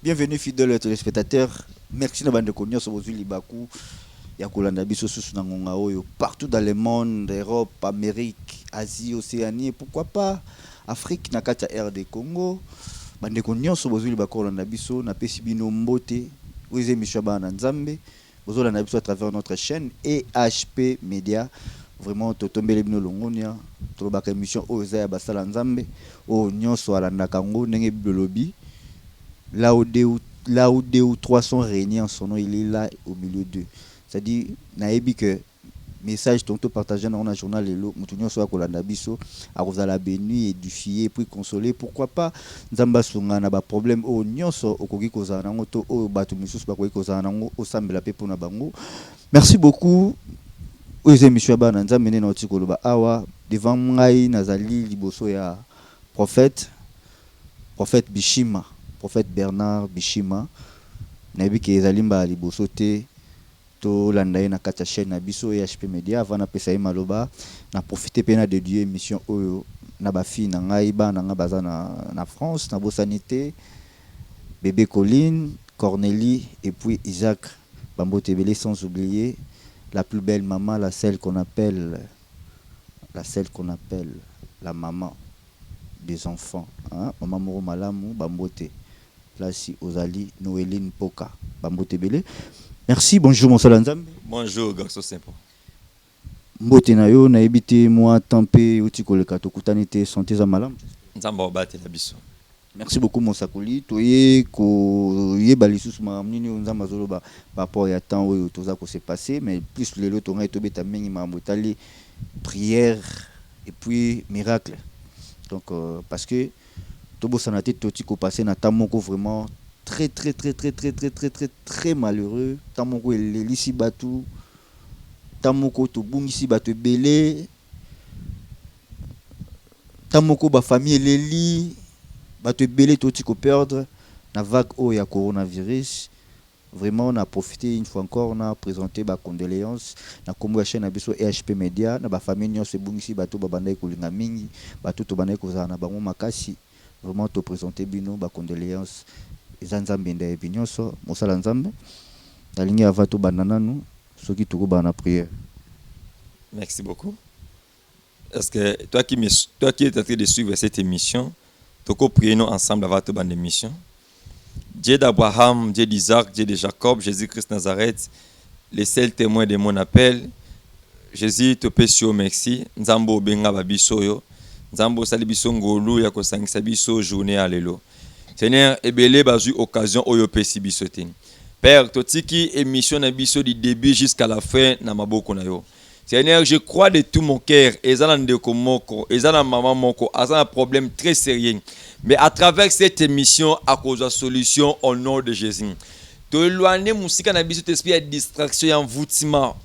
Bienvenue fidèles téléspectateurs. Merci na bande konyo so bozuli baku ya kolanda biso susu na ngonga oyo partout dans le monde, Europe, Amérique, Asie, Océanie, pourquoi pas Afrique na kati ya RD Congo. Bande konyo so bozuli bakolanda biso na pesi bino mbote. Oyo émission bana Nzambe. Bozolanda biso à travers notre chaîne EHP Media. Vraiment totombele bino longonia. Tolobaka émission oyo za ya basala Nzambe. O nyonso alanda kango ndenge biolobi. Là où deux ou trois sont réunis en son nom, il est là au milieu d'eux. C'est-à-dire, naebi que message tonto partagé dans un journal et l'autre, moutounio soit kolanda biso, à la béni, édifier, puis consoler. Pourquoi pas, nzamba sunga na ba problème au nyonso okoki kozana nango to o batu misus ba koki kozana nango o sambela pe pona bango. Merci beaucoup. Aux émissions ba na nzambe ne na otiko loba awa devant ngai nazali liboso ya prophète Bishima. Prophète Bernard Bishima nabi ke ezalimba liboso te to landaye na kata chaîne na biso EHP Media avant na pesa maloba na profiter pena de Dieu émission oyo na ba fille na ngai ba na baza na France na bosanité bébé Colline Cornélie et puis Isaac Bambote Belé, sans oublier la plus belle maman, celle qu'on appelle la maman des enfants, hein? Maman Moro Malamu Bambote Place Ozali Noéline Poka Bambote Belé. Merci, bonjour mon Salanzam. Bonjour garçon sympa. Mbote na yo na ebité moi tempé uti koleka to kutanite santé za malam. Nzamba obate la biso. Merci beaucoup mon sakoli toye ko yeba lisusu mamnini nzamba zoloba par rapport ya temps oyo toza ko se passer mais plus les loto ngai to beta mingi mamotali prière et puis miracle. Donc parce que Tobo Sanate Totiko passé na tamoko vraiment très malheureux. Tamoko elisi batu. Tamoko to bungisi batu belé. Tamoko ba famille eleli batu belé Totiko perdre na vague o ya coronavirus. Vraiment on a profité une fois encore on a présenté ba condoléances na kombo ya chaîne na biso EHP Media na ba famille nyonso bungisi batu ba bandai kolinga mingi batu to bandai kozana na bango makasi. Vraiment te présenter bino ba condoléances ezanzambe nda ebinyoso mosala nzambe la ligne avato banana nous soki toko bana prière. Merci beaucoup. Est-ce que toi qui es en train de suivre cette émission, toko prions ensemble avant toute bande émission. Dieu d'Abraham, Dieu d'Isaac, Dieu de Jacob, Jésus-Christ Nazareth, les seuls témoins de mon appel. Jésus te pèse merci. Nzambo benga babiso yo. Nzambo sali biso ngolu ya kosangisa biso journée à lelo. Seigneur, ebele bazu occasion oyo pesi biso te. Père, totiki émission na biso du début jusqu'à la fin na maboko na yo. Seigneur, je crois de tout mon cœur, ezana ndeko moko, ezana maman moko, azana un problème très sérieux. Mais à travers cette émission, à cause de la solution au nom de Jésus. To éloigner musika na biso t'esprit de distraction et envoûtement.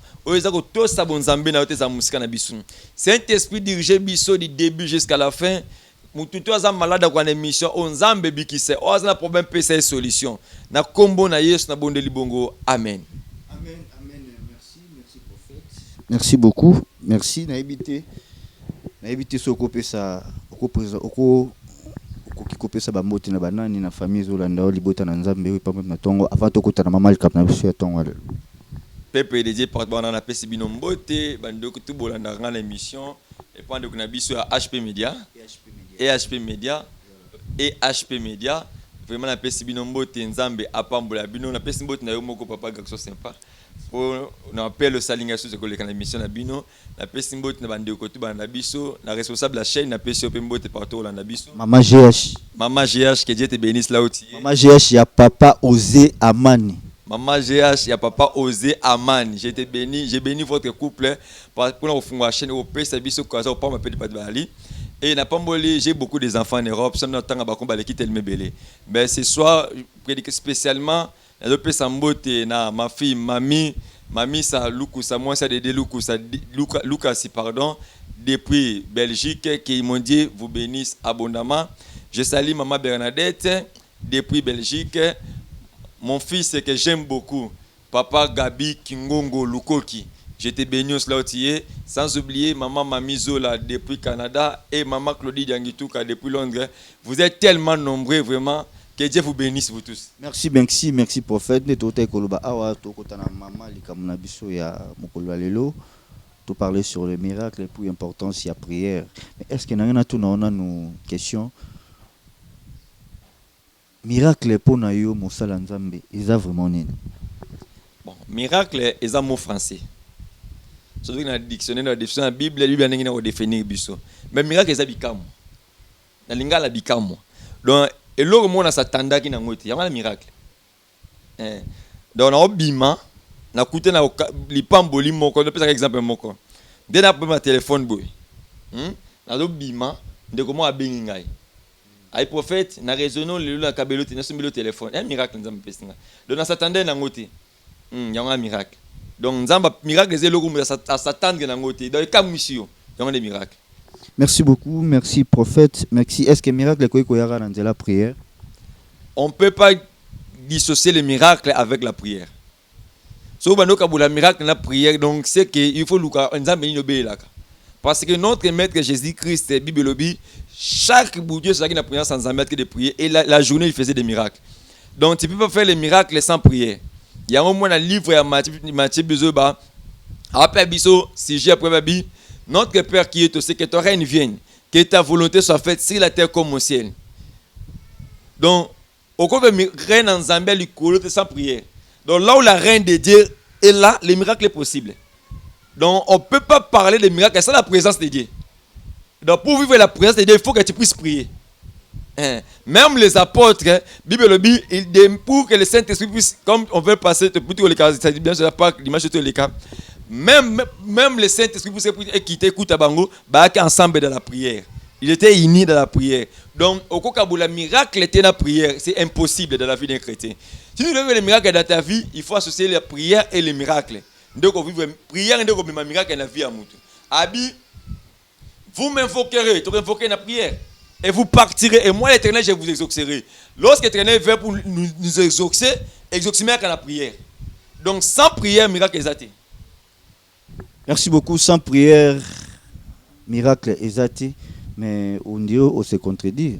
Saint-Esprit dirige biso du début jusqu'à la fin. Mututu aza malade kwa émission onzambe bikise o aza na problème pesa solution na kombo na Yesu na bonde libongo amen. Amen, merci prophète. Merci beaucoup. Merci na évité soko pesa oko kikopesa ba moti na banani na famille zolanda libota na nzambe wi pamwe na tongo avant tokota na mama likap na biso ya tongo. Pepe de Dieu porte banana pesi bino mbote bandoko tu bolanda ngana émission et pendant que na biso ya HP Media EHP Media vraiment na pesi bino mbote nzambe apambola bino na pesi mbote na yo moko papa garçon sympa pour na appel salinga sous koleka na émission na bino na pesi mbote na bandeko tu banda biso na responsable la chaîne na pesi ope mbote partout na biso Maman GH que Dieu te bénisse là où tu es. Maman GH ya papa Osé Amani. Maman GH, il y a papa Osé Amani. J'ai béni votre couple pour nous faire la chaîne au pays, service au cas où pas m'appeler pas de Bali. Et n'a pas molé, j'ai beaucoup des enfants en Europe, ça n'a pas combat l'équipe elle me belé. Mais ce soir, je prédike spécialement le pays Sambote na ma fille mamie ça Luku ça moi ça de Luku ça Lucas pardon depuis Belgique qui m'ont dit vous bénisse abondamment. Je salue maman Bernadette depuis Belgique. Mon fils que j'aime beaucoup, papa Gabi Kingongo Lukoki. Je te bénis là où tu es. Sans oublier maman Mami Zola depuis Canada et maman Claudie Diangituka depuis Londres. Vous êtes tellement nombreux vraiment. Que Dieu vous bénisse vous tous. Merci prophète. Ne tote koloba awa to kotana mama likamuna biso ya mokolo ya lelo. To parler sur le miracle et puis importance ya prière. Mais est-ce que na tout na nous question miracle pour na yo mosala nzambe eza vraiment nini? Bon, miracle est un mot français. Surtout dans le dictionnaire, dans la Bible, la Bible n'a pas définir biso. Mais miracle est bikamo. Na lingala bikamo. Donc et l'autre mot na satanda qui na ngoti, ya miracle. Donc na obima na kute na lipamboli moko, on peut par exemple moko. Dès na prendre téléphone boy. Na obima ndeko mo abengi ngai. Ay prophète na raisonner le la kabelote na sombelo téléphone. Un miracle nzambe pesinga. Donc na satanda na ngoti. Ya un miracle. Donc nzamba miracle c'est l'autre à s'attendre na ngoti. Donc comme mission, ya des miracles. Merci beaucoup, merci prophète. Merci. Est-ce que miracle est quoi yara dans la prière? On ne peut pas dissocier le miracle avec la prière. So bano kabula miracle dans la prière, donc c'est que il faut luka nzambe ni obéir. Parce que notre maître Jésus-Christ, Bible obi, chaque boudieu c'est qui n'a prière sans embêter de prier et la journée il faisait des miracles. Donc tu peux pas faire les miracles sans prière. Il y a un moment dans le livre à Matthieu Bezoba, après biso sujet après babi. Notre Père qui est au ciel, que ton règne vienne, que ta volonté soit faite sur la terre comme au ciel. Donc, au cours de règne en Zambie, il sans prière. Donc, là où la règne de Dieu est là, le miracle est possible. Donc, on ne peut pas parler de miracle sans la présence de Dieu. Donc, pour vivre la présence de Dieu, il faut que tu puisses prier. Même les apôtres, Bible dit, pour que le Saint-Esprit puisse, comme on veut passer, pour tous les cas, c'est bien sûr pas l'image de tous les cas. Même le Saint-Esprit qui t'écoute à Bango, ensemble dans la prière. Il était uni dans la prière. Donc, au cas où le miracle était dans la prière, c'est impossible dans la vie d'un chrétien. Si tu veux le miracle dans ta vie, il faut associer la prière et le miracle. Donc, on vit la prière et le miracle dans la vie à Moutou. Abi, vous m'invoquerez, tu m'invoquez dans la prière. Et vous partirez, et moi l'Éternel, je vous exaucerai. Lorsque l'Éternel vient pour nous exaucer, exaucer dans la prière. Donc, sans prière, miracle est athée. Merci beaucoup. Sans prière, miracle exact, mais on dit on se contredit.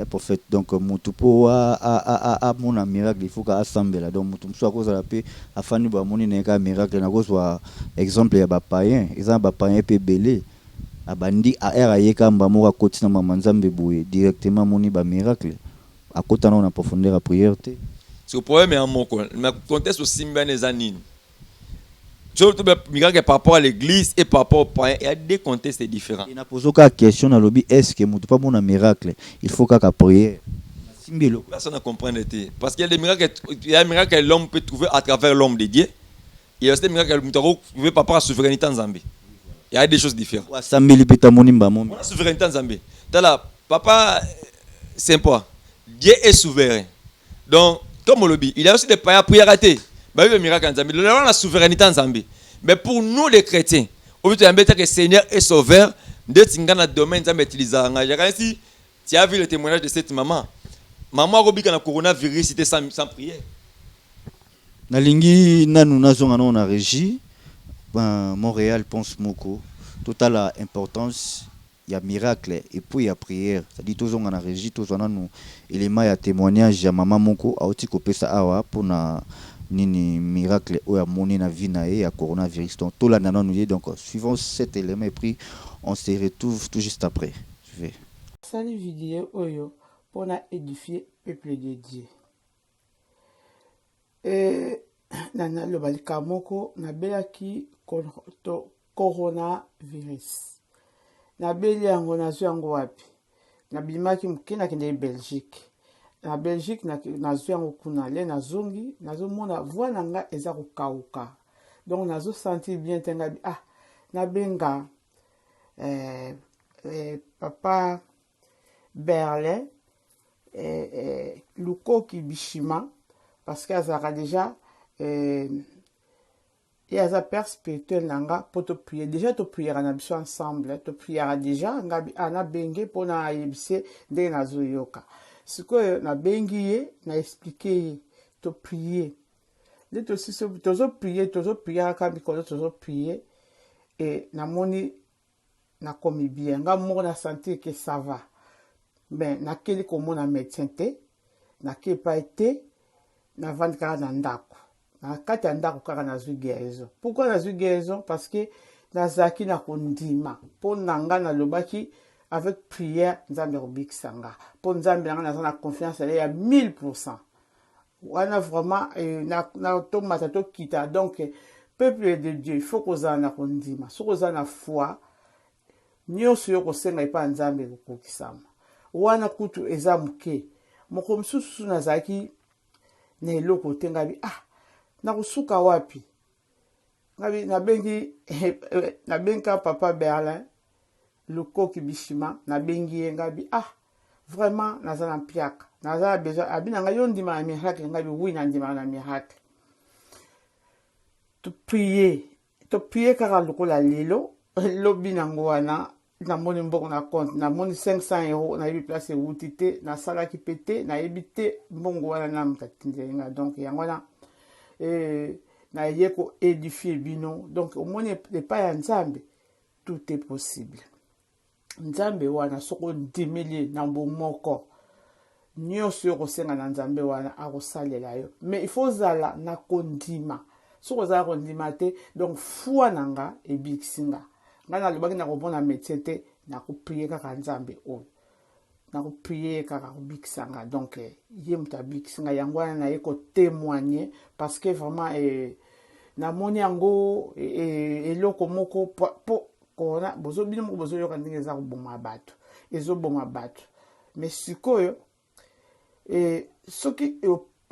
Prophète, donc mutupo a mon miracle, il faut qu'à assembler là. Donc mutum soit cause la paix, afin de moni neka miracle na cause wa exemple ya ba païen, exemple ba païen pe belé. Abandi a era yeka mbamo ka kotina mamanzambe boye directement moni ba miracle. À côté on a profondeur à prière té. C'est le problème est en mon contexte aussi bien les anines. Miracle par rapport à l'église et par rapport au païen, il y a des contextes différents. Il n'a posé aucune question dans le lobby. Est-ce que nous pas mon miracle? Il faut qu'à prier. Personne ne comprend. Parce qu'il y a des miracles, que l'homme peut trouver à travers l'homme de Dieu. Il y a des miracles que l'homme peut trouver par rapport à la souveraineté en Zambie. Il y a des choses différentes. La souveraineté en Zambie. Papa, c'est pas. Dieu est souverain. Donc, comme on le dit, il y a aussi des païens pour y arrêter. Le miracle en Zambie, la souveraineté en Zambie. Mais pour nous les chrétiens, au lieu de dire que le Seigneur est sauveur, de dans le domaine de l'utilisation. Tu as vu le témoignage de cette maman. Maman a dit que le coronavirus était sans prière. Nalingi nanu nazonga na régie Montréal pense moko. Toute l'importance il y a miracle et puis il y a prière. Ça dit tous on a régie tous on a nous éléments ya témoignage ya maman moko a oti kopesa awa pour na nini miracle ou à moni na vie na ya coronavirus. Donc tout là nous dit donc suivons cet élément et puis on se retrouve tout juste après. Je vais. Salut vidéo oyo pour édifier peuple de Dieu. Et nana le balika moko na belaki coronavirus. Na beli yango na yango wapi. Na bimaki mkena kende Belgique. Na Belgique na yango kuna le na zongi nazo mona voix nanga eza kokauka. Donc nazo sentir bien tenga na benga papa Berlin Lukoki Bishima parce qu'il y a déjà et à sa père spirituel nanga pour te prier déjà te prier en habitant ensemble te prier déjà ngabi ana bengue pour na yebise de na zoyoka ce que na bengiye na expliquer te prier de te si te prier ka bikono te prier et na moni na komi bien nga mo na sentir que ça va ben na keli ko mona médecin te nake pa ete navandi kaka na ndako na kati ya ndako kaka nazwi guérison. Pourquoi nazwi guérison? Parce que nazalaki na kondima mpo na nga nalobaki avec prière nzambe akobikisa nga mpo nzambe na nga naza na confiance ale ya 1000%. Wana vraiment na tomata tokita. Donc peuple de Dieu il faut kozala na kondima, soki kozala na foi nyonso yo kosenga epa nzambe ekokokisama. Wana kutu eza moke moko mosusu nazalaki na eloko te ngabi nakosuka wapi ngabi nabengi papa Berlin Lukoki Bishima nabengi ye ngabi vraiment naza na mpiaka naza besoin abina nga yo ndima na miracle ngabi oui na ndima na miracle. To prier kaka lokola lelo lobi nango wana namoni mbongo na compte namoni 500 € na yebi place ewuti te nasalaki pe te nayebi te mbongo wana namutatindelinga. Donc yango wana naye ko édifier bino. Donc omoni epai ya nzambe tout est possible. Nzambe wana soko ndimeli na mbomoko nyonso yo kosenga na nzambe wana akosalela yo, mais il faut zala na kondima. Soko ozala kondima te donc foi nanga ebikisinga nga nalobaki nakobona métier te nakoprier kaka nzambe oyo nakoprier kaka kobikisanga. Donc ye moto abikisinga yango wana naye kotémoigner parce que vraiment namoni yango eloko moko po kona bino moko bozoyoka ndenge eza koboma bato ezoboma bato. Mais sikoyo soki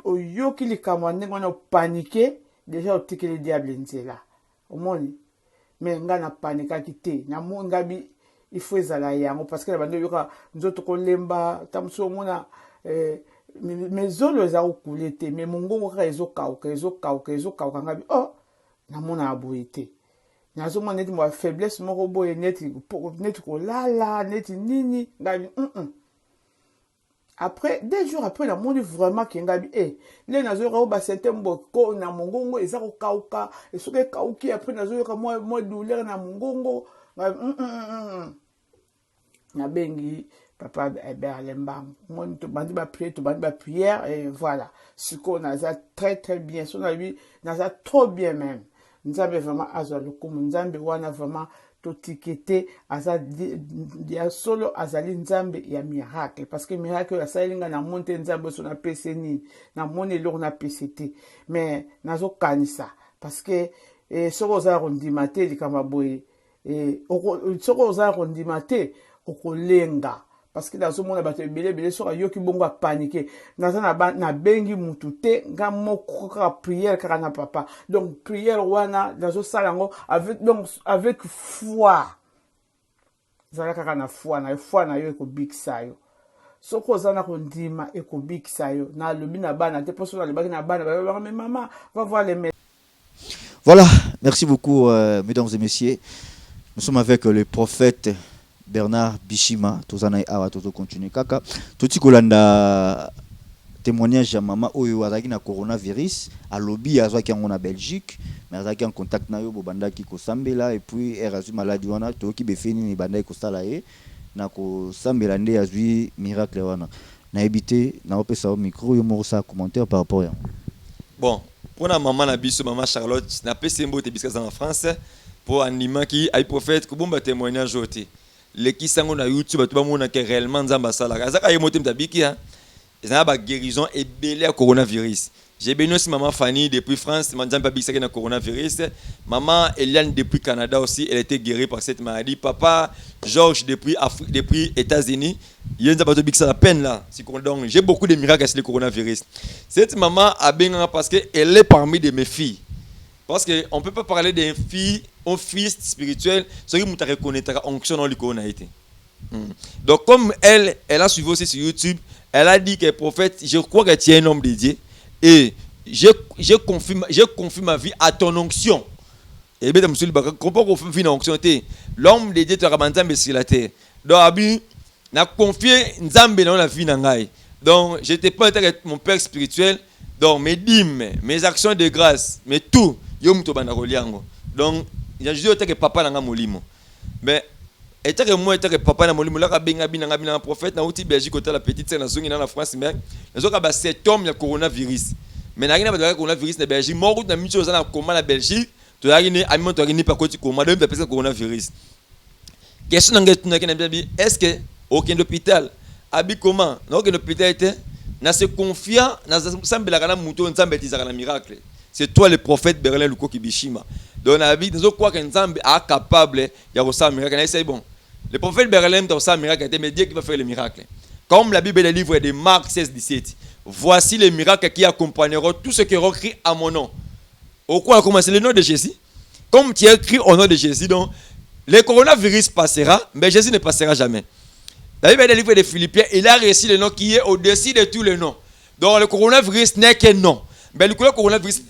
oyoki likambo ndenge wana opanike déjà otikeli diable nzela omoni. Mais nga na panikaki te namoni ngabi il faut ezala yango parce que na bando yoka nzoto kolemba tamuso mona mezolo eza kokule te mais mongongo kaka ezokauka ngabi namona aboye te nazomona neti mwa faiblesse moko boye neti kolala neti nini ngabi Après 2 jours après namoni vraiment ke ngabi le nazoyoka o basente mboko na mongongo eza kokauka esoki ekauki après nazoyoka mwa douleur na mongongo nabengi papa Berlin Mbangu moni tobandi ba prière et voilà siko naza très très bien so naza trop bien même. Nzambe vraiment azwa lokumu nzambe wana vraiment totikete ya solo azali nzambe ya miracle parce que miracle asalinga na monte nzambe so na pese ni na moni loko na pct mais nazo kanisa parce que soko za rondima te likamba boye soko za rondima te okolenga parce que nazo mona bato ebele soko yoki bongo paniquer naza na bengi mutu te nga moko ka prière kaka na papa. Donc prière wana nazo salango avec foi zala kaka na foi na yo ekobikisa yo soko za na kondima ekobikisa yo na lobi na bana te poso na lebaki na bana ba mais maman va voir les médecins. Voilà, merci beaucoup mesdames et messieurs. Nous sommes avec le prophète Bernard Bishima. Tozana awa tozo continuer kaka. Toti kolanda témoignage ya mama oyo azaki na coronavirus à lobby azaki yango na Belgique mais azaki en contact na yo bobandaki ko sambela et puis erazu maladie wana toki befeni ni bandaki ko sala ye na ko sambela nde azwi miracle wana na ebité na opesa au micro yo mo sa commentaire par rapport ya. Bon, pour la maman na biso maman Charlotte na pesembo te biska en France pour anima qui ay prophète ko bomba témoignage oté le qui sango na YouTube to ba mona que réellement nzamba sala azaka yemote mtabiki ha ezana ba guérison et belé à coronavirus. J'ai béni aussi maman Fanny depuis France, maman pas bisaki na coronavirus. Maman Eliane depuis Canada aussi, elle était guérie par cette maladie. Papa Georges depuis États-Unis, il y a une biksa la peine là. Donc j'ai beaucoup de miracles sur le coronavirus. Cette maman a bien parce que elle est parmi de mes filles. Parce que on peut pas parler d'une fille, un fils spirituel, ce qui m'a reconnaître onction dans le corona été. Donc comme elle a suivi aussi sur YouTube, elle a dit que prophète, je crois que tu es un homme de Dieu. Et je confie ma vie à ton onction. Et bien, monsieur, comment on fait une onction? L'homme de Dieu te ramène sur la terre. Donc, Abi, n'a confié Nzambe dans la vie d'Angaï. Donc, je n'étais pas avec mon père spirituel. Donc, mes dîmes, mes actions de grâce, mais tout, yo muto bana roliango. Donc, il y a juste que papa n'a molimo. Mais Et que moi, et papa, na molimo, la bina prophète, na outil Belgique, côté la petite sœur, na zongi, na France, mais les autres, cet homme, il y a coronavirus. Mais na rien à voir coronavirus, na Belgique, mort, na mutuelle, na comment la Belgique, tu as rien, à moi, tu as rien, pas côté comment, de personne coronavirus. Question est-ce que aucun hôpital, habite comment, non, aucun hôpital était, n'a se confiant, n'a semble la gana mouton, n'a semble la miracle. C'est toi le prophète Berlin Luko Kibishima. Donc, la vie, nous quoi qu'un Zambe est capable, il y a aussi un miracle. C'est bon. Le prophète Berlin a aussi un miracle, mais Dieu qui va faire le miracle. Comme la Bible est le livre de Marc 16-17. Voici les miracles qui accompagneront tous ceux qui auront crié à mon nom. Au quoi a commencé le nom de Jésus? Comme tu as écrit au nom de Jésus, donc, le coronavirus passera, mais Jésus ne passera jamais. La Bible est le livre de Philippiens, il a réussi le nom qui est au-dessus de tous les noms. Donc, le coronavirus n'est qu'un nom. Mais le coronavirus.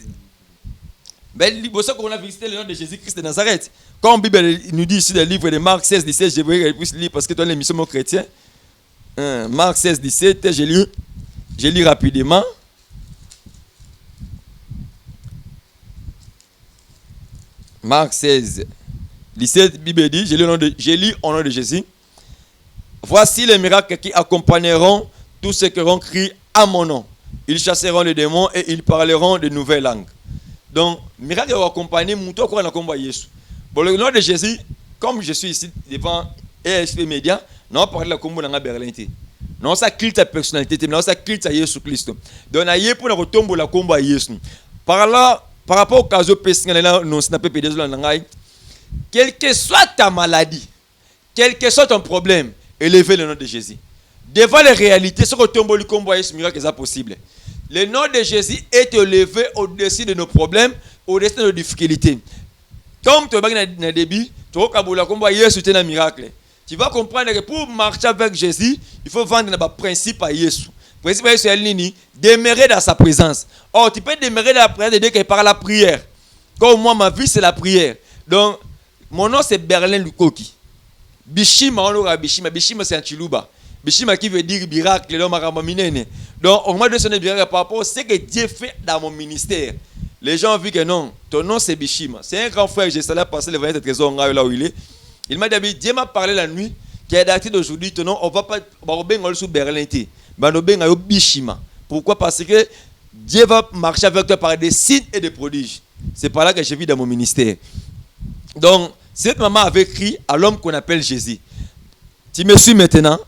Mais le coronavirus, c'est le nom de Jésus-Christ de Nazareth. Comme la Bible nous dit ici dans le livre de Marc 16-17, je vais lire parce que toi, l'émission mon chrétien. Marc 16-17, je lis rapidement. Marc 16-17, Bible dit, je lis au nom de Jésus. Voici les miracles qui accompagneront tous ceux qui auront crié à mon nom. Ils chasseront les démons et ils parleront de nouvelles langues. Donc, miracle va accompagner Mouto quand on a combat Jésus. Bon, le nom de Jésus, comme je suis ici devant ESP Média, non, parler de la combo dans la Berlin. Non, ça quitte ta personnalité, non, ça quitte à Jésus Christ. Donc, on a pour la retombe la combat Jésus. Par rapport au cas où non, ça n'a pas pédé dans la quelle que soit ta maladie, quel que soit ton problème, élevez le nom de Jésus. Devant les réalités, ce que tu as combat Jésus, miracle est possible. Le nom de Jésus est élevé au-dessus de nos problèmes, au-dessus de nos difficultés. Comme tu vas dans le début, tu vas un miracle. Tu vas comprendre que pour marcher avec Jésus, il faut vendre un principe à Jésus. Le principe à Jésus est demeurer dans sa présence. Or, tu peux demeurer dans la présence de Dieu par la prière. Comme moi, ma vie, c'est la prière. Donc, mon nom, c'est Berlin Lukoki. Bishima, on aura Bishima. Bishima, c'est un Chiluba. Bishima qui veut dire miracle. Donc, on m'a donné miracle par rapport à ce que Dieu fait dans mon ministère. Les gens ont vu que non, ton nom c'est Bishima. C'est un grand frère, j'ai salé passer le 20 trésor là où il est. Il m'a dit, Dieu m'a parlé la nuit, qui a daté d'aujourd'hui, ton nom, on va pas, on va sous Berlin. Bishima. Pourquoi? Parce que Dieu va marcher avec toi par des signes et des prodiges. C'est par là que je vis dans mon ministère. Donc, cette maman avait écrit à l'homme qu'on appelle Jésus. Tu me suis maintenant,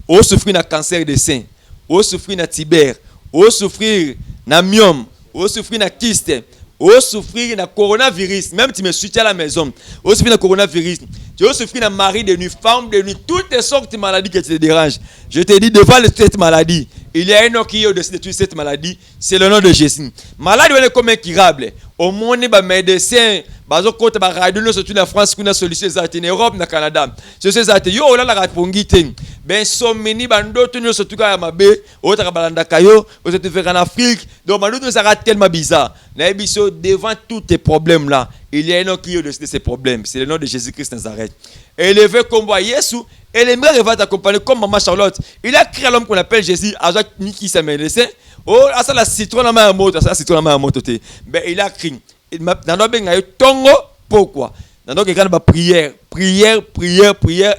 au souffrir d'un cancer de sein, au souffrir d'un tibère, au souffrir d'un myome, au souffrir d'un kyste, au souffrir d'un coronavirus, même tu me suis à la maison, au souffrir d'un coronavirus, tu as souffrir d'un mari de nuit, femme de nuit, toutes les sortes de maladies qui te dérangent. Je te dis, devant cette maladie, il y a un nom qui est au-dessus de toute cette maladie, c'est le nom de Jésus. Maladie est comme incurable. Au monde, les médecins, bazo côté ba radio surtout la France kuna solution za en Europe na Canada c'est ça yo la rapongi ten ben someni bando to surtout ka mabe o ta balanda kayo o se te faire en Afrique donc bando to ça tellement bizarre na biso devant tous tes problèmes là il y a un nom qui est au-dessus de ces problèmes, c'est le nom de Jésus-Christ Nazareth. Élevé comme Jésus et les mères vont t'accompagner comme maman Charlotte. Il a créé l'homme qu'on appelle Jésus avec Niki Samédecin. Oh, ça la citron la main à moto, ça la citron la main à moto. Ben il a créé dans nos benga tongo pourquoi dans nos grandes prière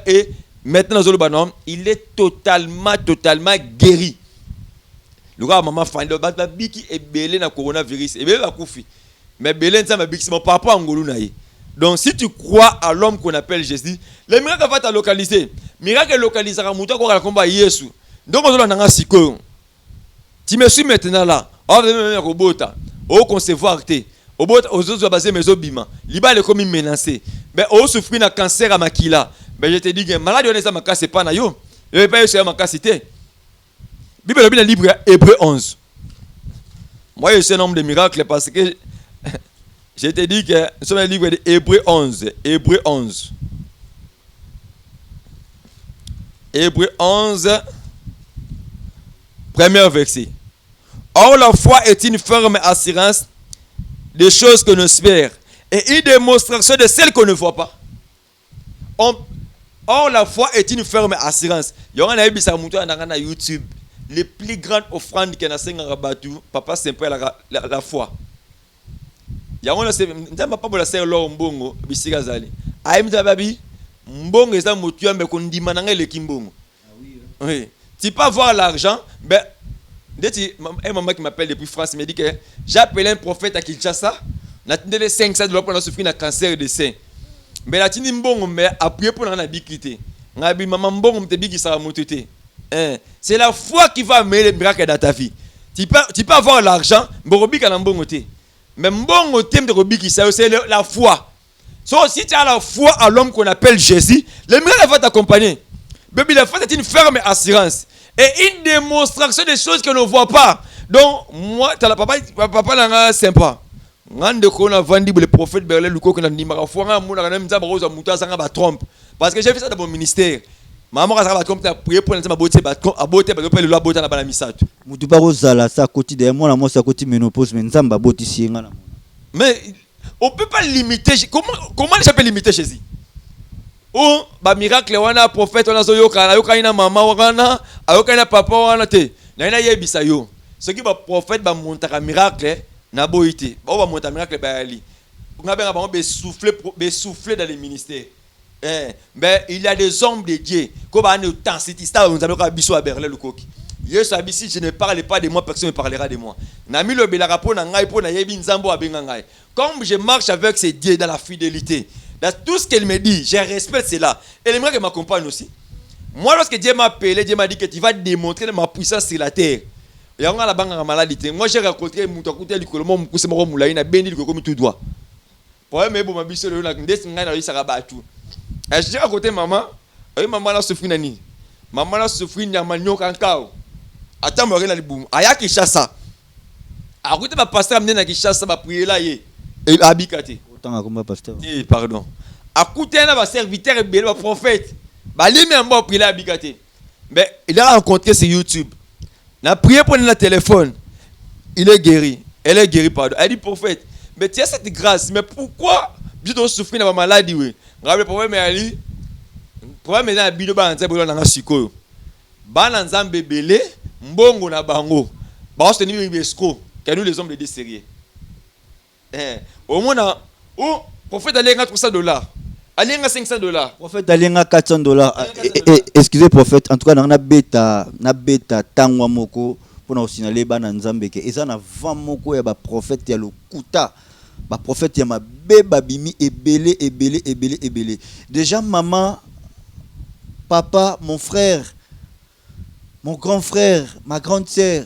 et maintenant dans le banon il est totalement guéri. Le gars maman fan de biki est belé na coronavirus et belé va koufi mais belé ça ma biki c'est mon papa angolou naï. Donc si tu crois à l'homme qu'on appelle Jésus, le miracle va te localiser. Miracle localisera muto ko la combat Yesu. Donc on a nanga siko. Tu me suis maintenant là. On va robota. Au concevoir te. Aux autres basés mes obima. Liba est comme menacé. Mais au souffrir d'un cancer à makila. Mais je te dis que malade on est ça maka c'est pas na yo. Je vais pas essayer maka cité. Bible le livre Hébreu 11. Moi je suis un homme de miracles parce que je te dis que nous sommes dans le livre de Hébreu 11. Hébreu 11. Hébreu 11. Premier verset. Or la foi est une ferme assurance des choses que nous espérons et une démonstration de celles qu'on ne voit pas. Or la foi est une ferme assurance. Il y a un bisa muto na YouTube. Les plus grandes offrandes que na senga rabatu, papa c'est un peu la foi. Il y a un c'est pas pour la serre l'or mbongo bisika zali. Aimta babi mbongo eza motu mais ko ndima na ngai le kimbongo. Oui. Tu peux avoir l'argent, ben un maman qui m'appelle depuis France me dit que j'ai appelé un prophète à Kinshasa, n'a tenu 500 dollars pour la souffrir d'un cancer de sein. Mais la tini mbongo mais appuyer pour la bikité. Ngabi maman mbongo te biki ça va monter. C'est la foi qui va amener les miracles dans ta vie. Tu peux avoir l'argent, mborobi kana mbongo te. Mais mbongo te mborobi qui ça c'est la foi. So si tu as la foi à l'homme qu'on appelle Jésus, le miracle va t'accompagner. Baby, la foi c'est une ferme assurance et une démonstration des choses que l'on ne voit pas. Donc moi, tu as la papa là sympa. Ngande ko na vandi le prophète Berlin Luko ko na ndimaka fo nga muna na mza baroza muta sanga ba trompe parce que j'ai fait ça dans mon ministère. Maman ka ba trompe prier pour nzama boté ba aboté ba pe le loi bota na bana misato. Mutu ba rozala sa quotidien moi na moi sa quotidien ménopause mais nzamba boti singa na. Mais on peut pas limiter comment je peux limiter Jésus? Oh ba miracle wana prophète wana zo yoka ina mama wana ayoka ina papa wana te. Na ina yebisa yo. Ce qui ba prophète ba montaka miracle na boité ba monta miracle ba ali on a bien souffler dans les ministères mais il y a des hommes de Dieu ko ba ne temps c'est ça on a biso à Berlin le coq Yesu abisi je ne parle pas de moi personne ne parlera de moi na mi lo belaka po na ngai po na yebi nzambo abenga ngai comme je marche avec ces dieux dans la fidélité dans tout ce qu'elle me dit je respecte cela et j'aimerais qu'elle m'accompagne aussi moi lorsque Dieu m'a appelé Dieu m'a dit que tu vas démontrer ma puissance sur la terre. Yanga la banga maladie. Moi j'ai rencontré mutu akuta likolo mo mukuse moko mulayi na bendi likolo comme tout doigt. Pour me bo mabiso le na ndesi ngai na yisa ka batu. J'ai rencontré maman, maman na souffrir nani. Maman na souffrir nyama nyoka nkao. Ata mo rena libumu. Aya Kinshasa. Akuta ba pasteur amené na Kinshasa ba prier là ye. Et abikate. Autant comme pasteur. Eh pardon. Akuta na ba serviteur et ba prophète. Ba limi ambo prier là abikate. Mais il a rencontré sur YouTube. Il a prié pour le téléphone. Il est guéri. Elle est guérie, pardon. Elle dit prophète, mais tu as cette grâce. Mais pourquoi je dois souffrir de ma maladie? Le problème est Ali. Le problème est dans la Bible. Bananzambe belé, mbongo na bango. Parce que nous escrocs, que nous les hommes de sérieux. Au moins, oh, prophète allait $300. Allez, $500. Prophète alenga $400. Excusez prophète, en tout cas na beta tangwa moko pona osinale bana nzambe ke eza na vent moko ya ba prophète ya lokuta. Ba prophète ya mabeba bimi ebele. Déjà maman, papa, mon frère, mon grand frère, ma grande sœur,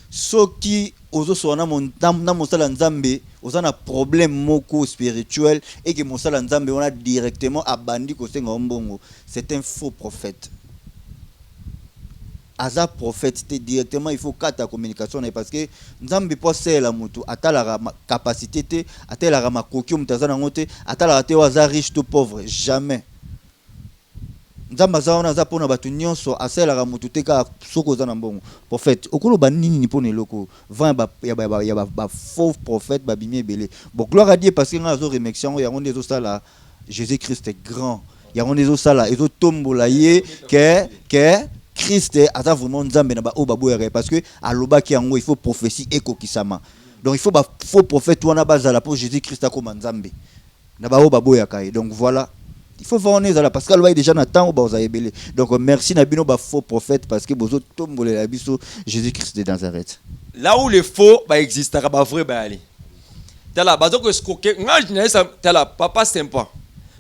ceux qui ozo sona na mosala nzambe oza na problème moko spirituel et que mosala nzambe on a directement abandi ko senga mbongo, c'est un faux prophète. Aza prophète directement il faut kata communication parce que nzambe po sela mutu atala capacité te atala makoki mutazana ngote atala te waza riche ou pauvre jamais. Nzamba zaona za pona batu nyonso asela mutu te ka soko za na mbongo prophète okolo banini ni pona eloko va ba faux prophète ba bimi ebele bon gloire à Dieu parce que nga zo remerciant ya ndezo sala Jésus Christ est grand ya ndezo sala ezo tombola ye que Christ ata vraiment nzambe na ba o baboyere parce que alobaki yango il faut prophétie ekokisama donc il faut ba faux prophète wana bazala pour Jésus Christ akoma nzambe na ba o baboyaka donc voilà. Il faut voir là parce que déjà n'attend donc merci Nabino ba faux prophète parce que bozo tombole la biso Jésus-Christ de Nazareth. Là où les faux ba existent ba vrai ba aller. Tala bazo ko escroquer ngaj ça tala papa sympa.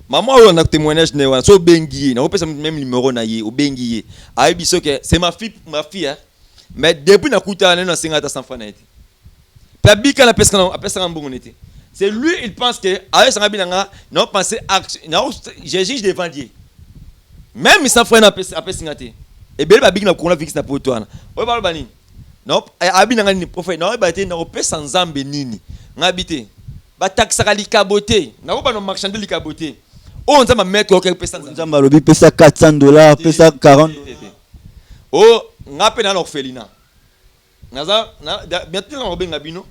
Maman on a témoignage ne wana so bengié na opesa même numéro na ye o bengié. Ai biso que c'est ma fille hein. Mais depuis na kuta na 50 100 francs na été. Pabika na pesa na mbongo nete. C'est lui, il pense que non penser non Jésus devant Dieu. Même il s'en fait un peu singate. Et bien babik na kona fixe na poto na. O ba bani. Non, abi na ni prophète non ba te na opé sans nzambe nini. Ngabité. Ba taxa likaboté. Na ba no marchande likaboté. O nzamba mettre ko pesa nzamba lobi pesa $400, pesa $40. Oh, ngape na l'orphelinat. Naza bientôt na obenga bino.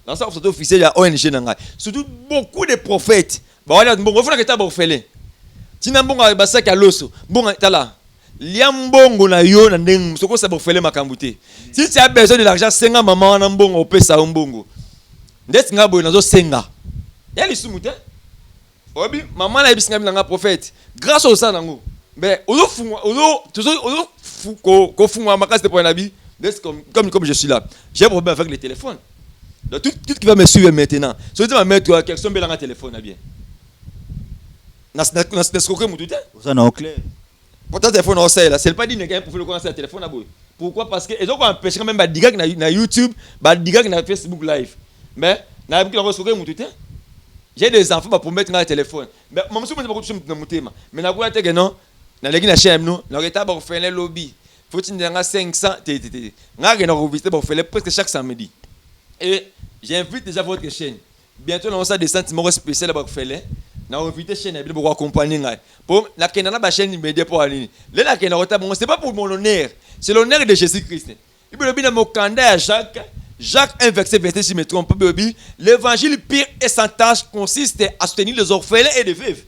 Dans ça officiel il y a ONG nanga surtout beaucoup de prophètes ba wala mbongo fona keta ba orphelin tina mbongo ba saka loso mbongo tala lia mbongo na yo na ndeng soko sa ba orphelin makambuté si tu as besoin de l'argent senga maman na mbongo opesa mbongo ndesi nga boy nazo senga ya lisumu te Obi, maman na ebisinga na prophète. Grâce au ça nango. Mais ozo ko fungwa makasi de pour nabi. Comme je suis là. J'ai un problème avec le téléphone. Donc tout qui va me suivre maintenant. Si tu vas mettre quelque chose dans le téléphone bien. Nas ko mu tout. Ça na clair. Pourtant téléphone on sait là, c'est pas dit nèg pour le commencer le téléphone aboy. Pourquoi? Parce que ils ont empêché même ba diga na YouTube, ba diga na Facebook live. Mais na bi ko ko mu tout. J'ai des enfants pour mettre dans le téléphone. Mais maman sou pas ko na mutema. Mais na ko te que non, na legi na chaîne nous, na reta ba faire le lobby. Faut-il nga 500 nga na visiter ba faire presque chaque samedi. Et j'invite déjà votre chaîne. Bientôt on va des sentiments spéciaux ba faire. Na invité chaîne bien pour accompagner ngai. Pour la kenana ba chaîne média pour aller. La kenana rota bon, c'est pas pour mon honneur, c'est l'honneur de Jésus-Christ. Il peut bien mon candidat à Jacques 1 verset 26 si je me trompe pas. L'évangile pire et sans tâche consiste à soutenir les orphelins et les veuves.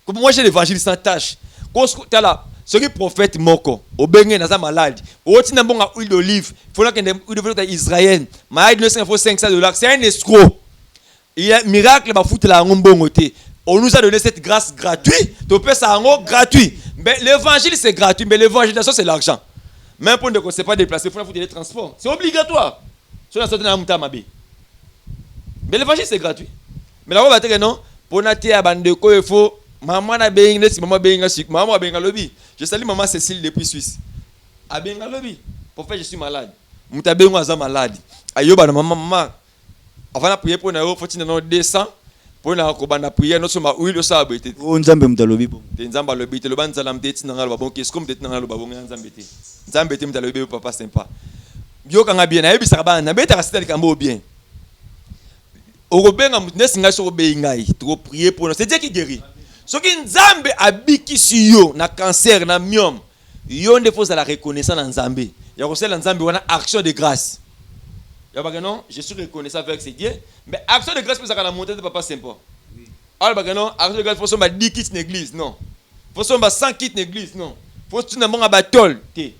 Comme moi j'ai l'évangile sans tâche. Quand là, ce qui prophète moko, au bengue na malade. Au tina bon à huile d'olive, faut là que huile d'olive israélienne. Malade ne faut $500. C'est un escroc. Il y a un miracle va foutre la ngombongoté. On nous a donné cette grâce gratuite. Tu peux ça en gratuit. Mais l'évangile c'est gratuit, mais l'évangélisation c'est l'argent. Même pour ne pas déplacer, il faut foutre les transports. C'est obligatoire. Sur la sortie de la mabé. Mais l'évangile c'est gratuit. Mais là on va dire non, pour nater à bande ko il faut maman na benga si maman benga sik, maman benga lobby. Je salue maman Cécile depuis Suisse. A benga lobby. Pour faire je suis malade. Muta benga za malade. Ayoba na maman. Avant de prier pour nous, faut-il nous descendre pour nous commander prier nous sommes où il ça abété. On nzambe mutalobi bon. Nzamba lobité le ban zalam teti na ngalo babon qu'est-ce comme teti na ngalo babon nzambete. Nzambete mutalobi papa sympa. Bio kanga bien na yebisa ba na beta kasita likambo bien. Okobenga mutnesi ngai so be ngai to prier pour nous. C'est Dieu qui guérit. Ce qui nzambe abiki si yo na cancer na myome. Yo ndefo za la reconnaissance na nzambe. Ya kosela nzambe wana action de grâce. Non, je suis reconnaissant avec ces dieux, mais action de grâce pour ça qu'on a monté de papa sympa. Alors non, action de grâce faut son 10 kits l'église, non. Faut son 100 kits l'église, non. Faut tout n'importe un battle, té.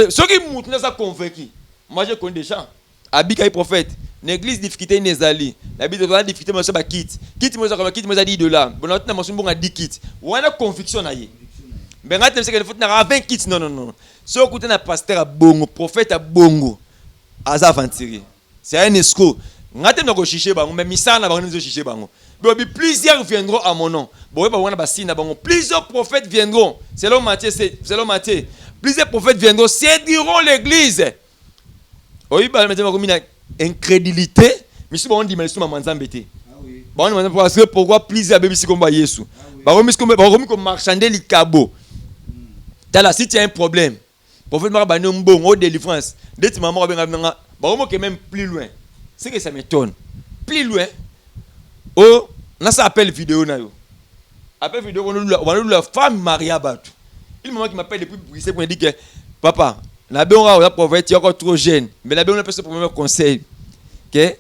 Ceux qui montent ça convaincu. Moi je connais des gens. Abika prophète, l'église difficulté nezali. La Bible doit difficulté moi ça ba kit. Kit moi ça comme kit moi ça $10. Bon on a mon bon 10 kits. On a conviction na yé. Ben ngatem c'est que faut na 20 kits non. Ce côté na pasteur a bongo, prophète a bongo. Aza aventurier. C'est un escroc. Ngate na ko chicher bango, mais misana bango nzo chicher bango. Bobi plusieurs viendront à mon nom. Bobi ba wana basina bango. Plusieurs prophètes viendront. Selon Matthieu. Plusieurs prophètes viendront, sédiront l'église. Oui, ba mettre comme une incrédulité. Misu ba on dit mais sous maman nzambete. Ah oui. Ba on parce que pourquoi plusieurs bébés si comme ba Yesu. Ba comme marchander likabo. Tala si tu as un problème. Prophète m'a banné un bon délivrance. Dès que maman a bien bah même plus loin. C'est que ça m'étonne. Plus loin. Oh, on a ça appelle vidéo na yo. Appel vidéo on la femme Maria Batu. Il maman qui m'appelle depuis Bruxelles pour me dire que papa, na bien on a prophète encore trop jeune. Mais la bien on a fait pour me conseil. Que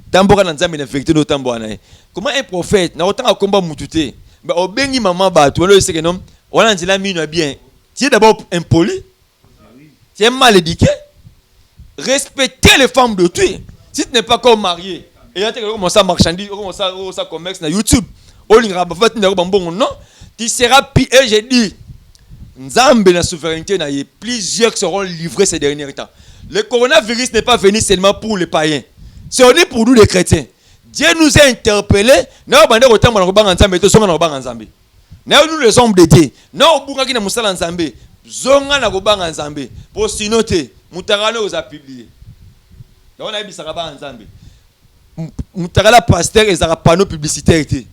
tambora na nzambe na vérité no tambora na. Comment un prophète na autant combat mututé. Bah au bengi maman Batu, on sait que non. On a dit la mine bien. Tu es d'abord impoli. Tu es mal éduqué. Respectez les femmes de toi. Si tu n'es pas comme marié, et tu commences à marchander, tu commences à commerce sur YouTube, tu seras pire. J'ai dit, Nzambe la souveraineté, plusieurs seront livrés ces derniers temps. Le coronavirus n'est pas venu seulement pour les païens. C'est aussi pour nous les chrétiens. Dieu nous a interpellés. Nous les hommes de Dieu. Zonga na kobanga nzambe pour sinoter mutakala oza publier donc na bisaka ba nzambe mutakala pasteur ezaka panneau publicitaire té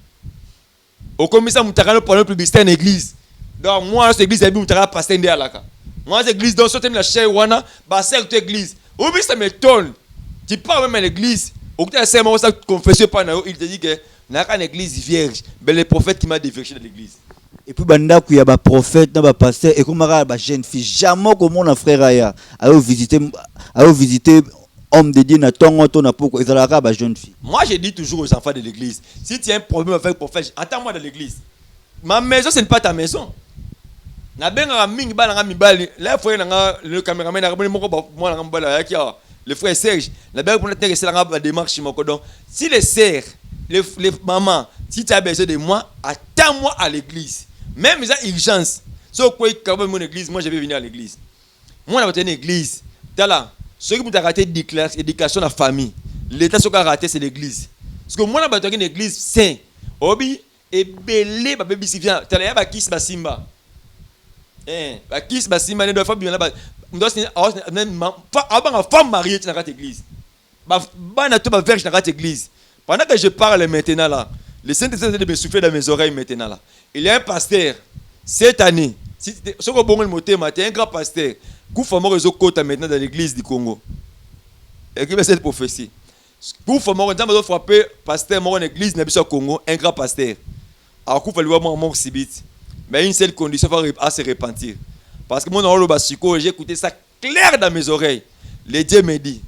okomisa mutakala panneau publicitaire en église donc moi cette église ebi mutakala pasteur ndé alaka moi cette église donc sotem la chère wana ba sert église obi ça m'étonne tu pars même à l'église au côté c'est moi ça confesser pas na il te dit que na une église vierge mais le prophète qui m'a dévergé dans l'église. Et puis banda kuya ba prophète na ba pasteur et comme ba jeune fille jamais comme mon frère aya ayo visiter homme de Dieu na tongo to na poko ezalaka ba jeune fille. Moi je dis toujours aux enfants de l'église, si tu as un problème avec le prophète, attends-moi dans l'église. Ma maison ce n'est pas ta maison. Na benga mingi ba na mibali, là frère na le caméraman na raboni moko moi na mbala ya kia le frère Serge, la benga pour na teke la démarche moko donc si les sœurs les mamans, si tu as besoin de moi, attends-moi à l'église. Même si il y a urgence. Si tu as mon église, moi je vais venir à l'église. Moi, je vais une église. Là, ceux qui ont raté l'éducation de la famille, l'État qui a raté, c'est l'église. Parce que moi, je vais une église sainte. Obi, et belé, ma bébé, si vient. Tu as qui se simba. Qui se simba, ne doit pas bien là-bas. Femme mariée, tu n'as raté l'église. Église. Pendant que je parle maintenant là, le Saint-Esprit est de me souffler dans mes oreilles maintenant là. Il y a un pasteur cette année. Si tu es un grand pasteur, Koufamo réseau côté maintenant dans l'église du Congo. Et qui va cette prophétie. Koufamo réseau frapper pasteur mort en église dans Congo, un grand pasteur. Alors Koufamo lui mort sibit. Mais une seule condition à se repentir. Parce que moi j'ai écouté ça clair dans mes oreilles. Le Dieu me dit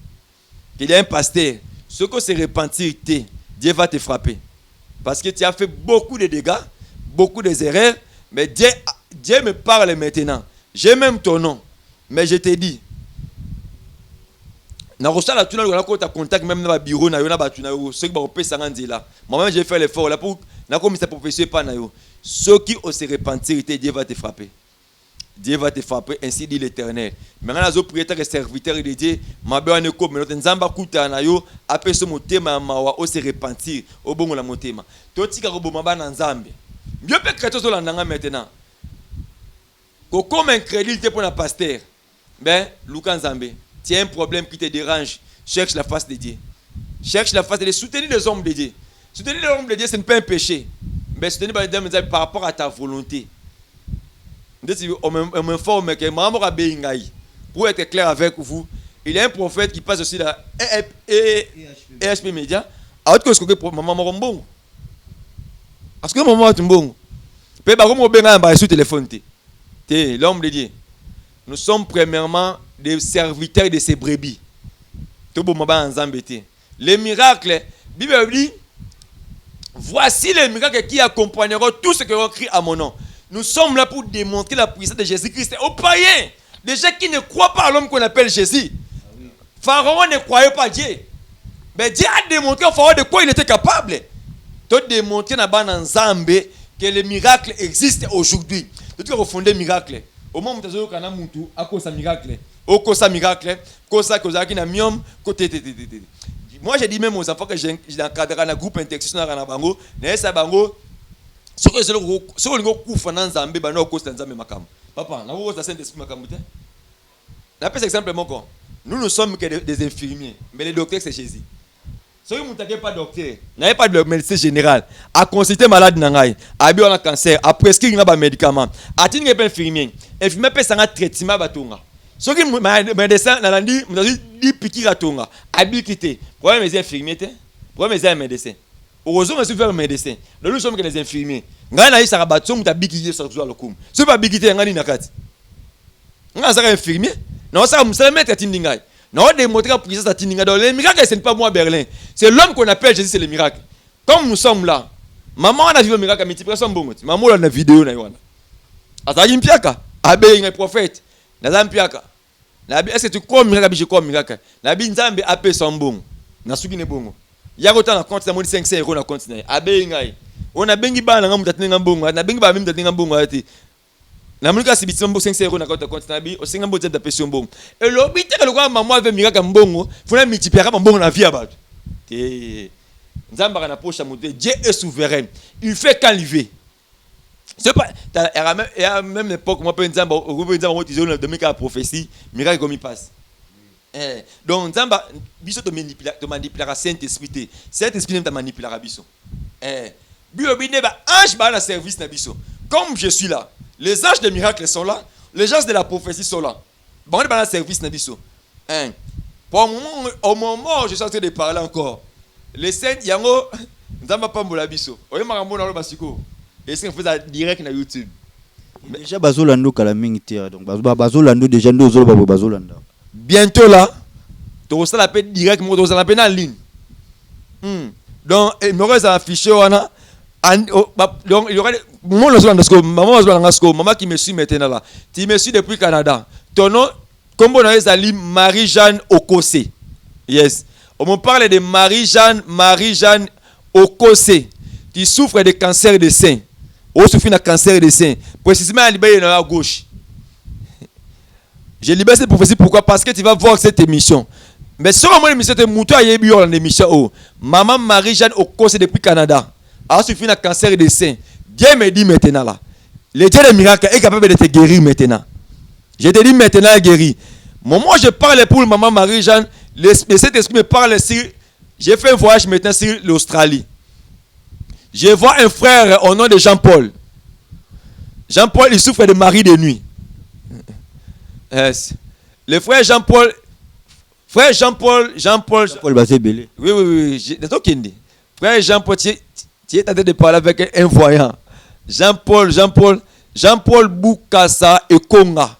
qu'il y a un pasteur, ce que se repentir, Dieu va te frapper. Parce que tu as fait beaucoup de dégâts, beaucoup d'erreurs, mais Dieu me parle maintenant. J'ai même ton nom, mais je te dis, na rosala tuna lo ko ta contact même na bureau na yo na batu na yo ceux qui ba opesa ngandila moi-même j'ai fait l'effort là pour na comme ça professeur pas na yo ceux qui au se repentir Dieu va te frapper. Dieu va te frapper, ainsi dit l'Éternel. Maintenant, les prières serviteurs de Dieu, ma belle ne coupe, mais notre nzamba kuta na yo, après ce motema mawa, au se repentir, au bon la motema. Toi, tu as robo maba nzambe. Mieux peut créer tout là maintenant. Comme un crédit pour un pasteur, ben, Lucas Nzambe, tu as un problème qui te dérange, cherche la face de Dieu. Cherche la face de Dieu, soutenir les hommes de Dieu. Soutenir les hommes de Dieu, ce n'est pas un péché. Mais soutenir les hommes de Dieu par rapport à ta volonté. On m'informe que Maman Rabéingaï, pour être clair avec vous, il y a un prophète qui passe aussi là, EHP Media, alors que ce que Maman Morombo. Parce que Maman Morombo, peut pas comme on sur téléphone. L'homme de Dieu. Nous sommes premièrement des serviteurs de ces brebis. Tout le monde en zambété. Les miracles, Bible dit, voici les miracles qui accompagneront tout ce qui ont écrit à mon nom. Nous sommes là pour démontrer la puissance de Jésus-Christ aux païens, des gens qui ne croient pas à l'homme qu'on appelle Jésus. Pharaon ne croyait pas Dieu. Mais Dieu a démontré au Pharaon de quoi il était capable. De démontrer dans Zambé que les miracles existent aujourd'hui. De tout refonder miracle. Au moment où tu as un miracle, à cause de miracle, au cause de miracle, cause de miom, côté. Moi, j'ai dit même aux enfants que j'ai encadré un groupe interdisciplinaire à Bango, ce que c'est le gros coup fanant Zambé, bah non, cause de Zambé makam. Papa, na vous la Saint-Esprit makam bouté. La plus simplement quoi. Nous ne sommes que des infirmiers, mais les docteurs c'est Jésus. Si vous n'avez pas de docteur, n'avez pas de médecin général, à consulter malade nangai, à bio un cancer, à prescrire un médicament, à tenir un infirmier, infirmier peut s'en traitement batunga. Si vous médecin n'allez vous avez dit piquer batunga, à bio quitter. Problème des infirmiers, problème des médecins. Heureusement, je suis un médecin. Nous sommes que des infirmiers. Ngana isa rabatso mutabiki sur le coup. Ce pas bigité ngani nakati. Ngana ça infirmier. Non ça me mettre tindingai. Non démontrer la puissance de tindingai. Les miracles ce n'est pas moi Berlin. C'est l'homme qu'on appelle Jésus, c'est le miracle. Comme nous sommes là. Maman a vu le miracle multiplication bongo. Maman a la vidéo na yona. Azali mpiaka. Abe un prophète. Nazam mpiaka. Est-ce que tu crois miracle je crois miracle. Nabi nzambe ape son bongo. Na suki ne bongo. Yagota na compte na moni 500 € na compte na. Abe ngai. On a bengi ba na ngamu tatinga mbongo. Na bengi ba mimi tatinga mbongo ati. Na mulika sibiti mbongo 500 € na compte na bi. O singa mbongo ta pesi mbongo. Et l'obité que le quoi maman avait miracle mbongo. Funa multiplier ka mbongo na vie abatu. Nzamba kana pocha muté. Dieu est souverain. Il fait quand il veut. C'est pas il y a même l'époque moi peut Nzamba au Nzamba utiliser le demi ka prophétie, miracle comme il passe. Donc Nzamba biso to manipulera Saint-Esprit. Saint-Esprit te manipulera biso. Biobine ba ange ba na service na biso. Comme je suis là, les anges des miracles sont là, les anges de la prophétie sont là. Bon ba na service na biso. Au moment où je suis en train de parler encore, les saints yango Nzamba pambola biso. Oye makambo na lo basiko. Et c'est fait direct na YouTube. Déjà bazolando kala mingi tira donc bazolando déjà ndo zolo bazolanda. Bientôt là, tu vas la paix direct, tu vas la paix en ligne. Donc, il me reste affiché, donc il y aura maman qui me suit maintenant là. Tu me suis depuis Canada. Ton nom, comme on a dit, Marie-Jeanne Okose. Yes. On me parle de Marie-Jeanne au cosé, tu souffres de cancer de sein. Ou souffres d'un cancer de sein. Précisément à libérer à gauche. Je libère cette prophétie pourquoi? Parce que tu vas voir cette émission. Mais sur moi l'émission de Moutou a eu une émission. Maman Marie-Jeanne au cosé depuis Canada. A souffert d'un cancer de sein. Dieu me dit maintenant là. Le Dieu des miracles est capable de te guérir maintenant. Je te dis maintenant guéri. Moi je parle pour maman Marie-Jeanne. Cet esprit me parle sur. J'ai fait un voyage maintenant sur l'Australie. Je vois un frère au nom de Jean-Paul. Jean-Paul, il souffre de mari de nuit. Yes. Le frère Jean-Paul. Frère Jean-Paul. Jean-Paul Bazébélé. Oui. Frère Jean-Paul, tu es en train de parler avec un voyant. Jean-Paul Boukassa et Konga.